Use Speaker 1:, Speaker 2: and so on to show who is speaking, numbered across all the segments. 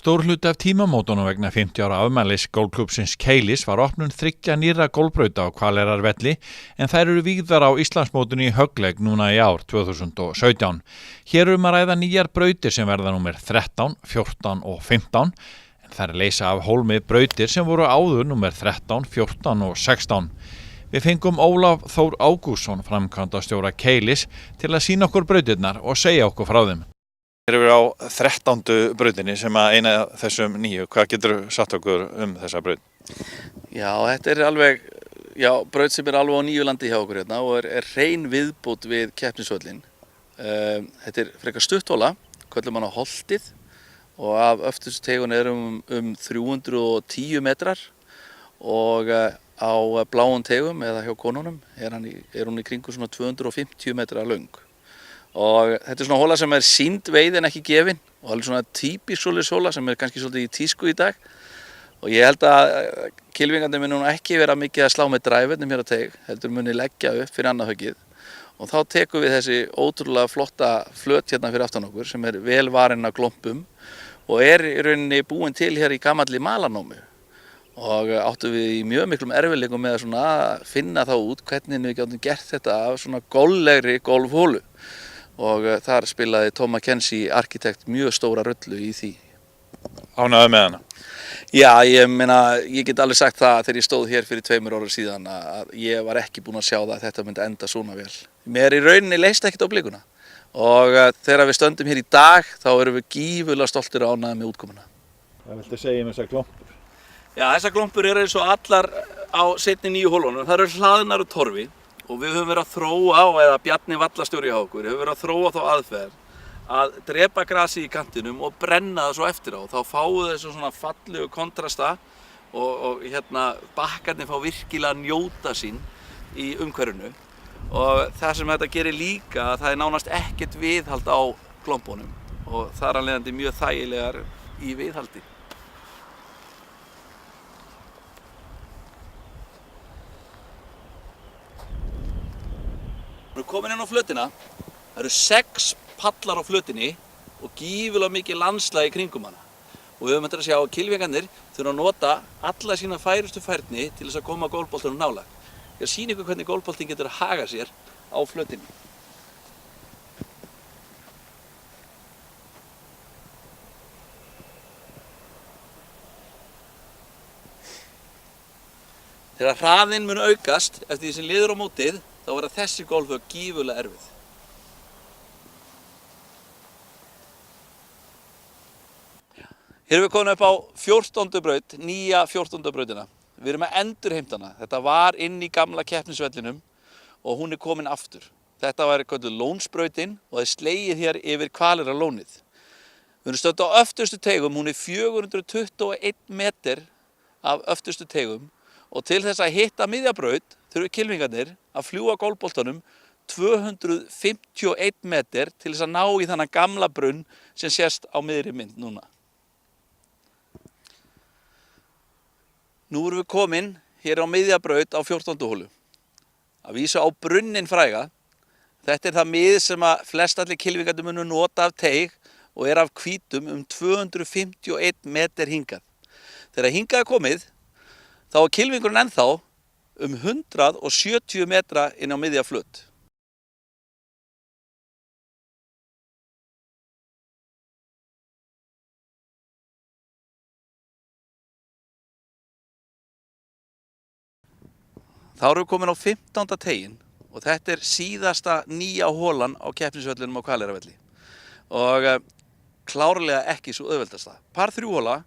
Speaker 1: Stór hluti af tímamótunum vegna 50 ára afmælis golfklúbbsins Keilis var opnun 3 nýrra golfbrauta á Hvaleyrarvelli en þær eru vígðar á Íslandsmótinu í Högglegg núna í ár 2017. Hér að ræða nýjar brautir sem verða númer 13, 14 og 15 en þær leysa af hólmi brautir sem voru áður númer 13, 14 og 16. Við fengum Ólaf Þór Ágústsson, framkvæmdastjóra Keilis, til að sýna okkur brautirnar og segja okkur frá þeim. Hér erum við á 13. brautinni sem að eina þessum nýju. Hvað getur þú sagt okkur þessa braut?
Speaker 2: Já, þetta er alveg, braut sem alveg á nýju landi hjá okkur hérna og er hrein viðbót við keppnisvöllinn. Þetta er frekar stutthóla, köllum hana Holtið og af öftustu tegun er 310 metrar og á bláum tegum eða hjá konunum er hún í kringum svona 250 metra löng. Og þetta er svona hóla sem er sýnd veið en ekki gefin og alveg svona típisk svoleiðis hóla sem er kannski svolítið í tísku í dag og ég held að kylfingarnir muni ekki vera mikið að slá með dræfurnum hér á teig, heldur muni leggja upp fyrir annað höggið og þá tekum við þessi ótrúlega flotta flöt hérna fyrir aftan okkur sem er vel varin af glompum og er í rauninni búin til hér í gamalli malarnámu og áttum við í mjög miklum erfiðleikum með að svona finna þá út hvernig við gátum gert þetta af svona golflegri golfhólu. Og þar spilaði Tom McKenzie arkitekt mjög stóra rullu í því.
Speaker 1: Ánægður með hana?
Speaker 2: Já, ég get alveg sagt það þegar ég stóð hér fyrir 2 árum síðan að ég var ekki búinn að sjá það að þetta myndi enda svona vel. Mér í rauninni leist ekkert á blikuna og þegar við stöndum hér í dag þá erum við gífurlega stoltir og ánægðir með útkomuna.
Speaker 1: Hvað viltu segja þessar glompur?
Speaker 2: Já, þessar glompur eru eins og allar á seinni nýju hólunum. Það eru hlaðnar úr torfi. Og við höfum verið að þróa, eða Bjarni vallastjóri hjá okkur, höfum verið að þróa þá aðferð að drepa grasi í kantinum og brenna það svo eftir á. Þá fáum við þessu svona fallegu kontrasta og bakkarnir fá virkilega að njóta sín í umhverfinu. Og það sem þetta gerir líka, það er nánast ekkert viðhald á glompunum og þar af leiðandi mjög þægilegar í viðhaldi. Við erum komin inn á flötina, það eru 6 pallar á flötinni og gífurlega mikið landslag í kringum hana. Og við höfum eftir að sjá að kylfingarnir þurfa að nota alla sína færustu færni til þess að koma golfboltanum nálægt. Ég að sýna ykkur hvernig golfboltinn getur að haga sér á flötinni. Þegar hraðinn mun aukast eftir því sem liður á mótið, þá verða þessi golfhögg gífurlega erfið. Hér erum við komin upp á 14. braut, nýja 14. brautina. Við erum að endurheimta hana. Þetta var inn í gamla keppnisvellinum og hún er komin aftur. Þetta var kölluð Lónsbrautin og það er slegið hér yfir Hvaleyrarlónið. Við erum stödd á öftustu teigum, hún er 421 meter af öftustu teigum og til þess að hitta miðja braut þurfa kylfingarnir að fljúga golfboltanum 251 meter til þess að ná í þannig gamla brunn sem sést á miðri mynd núna. Nú erum við komin hér á miðja braut á 14. hólu. Að vísa á brunnin fræga. Þetta er það mið sem að flestallir kylfingarnir munu nota af teig og er af hvítum 251 meter hingað. Þegar hingað er komið, þá er kylfingurinn ennþá 170 metra inn á miðja flöt. Þá erum við komin á 15. teiginn og þetta er síðasta nýja hólan á keppnisvellinum á Hvaleyrarvelli. Og klárlega ekki svo auðveldasta. Par 3 hóla,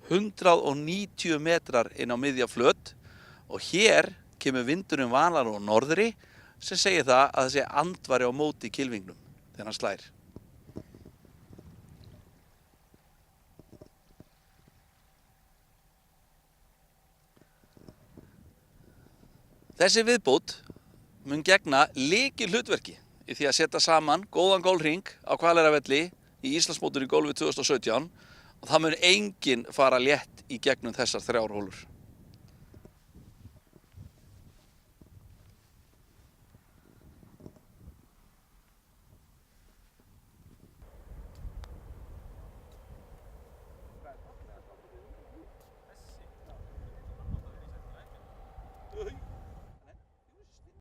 Speaker 2: 190 metrar inn á miðja flöt og hér kemur vindurinn vanalega á norðri sem segir það að þessi andvari á móti kylfingnum þegar hann slær. Þessi viðbót mun gegna lykilhlutverki í því að setja saman góðan golfhring á Hvaleyrarvelli í Íslandsmótinu í golfi 2017 og það mun enginn fara létt í gegnum þessar 3 hólur.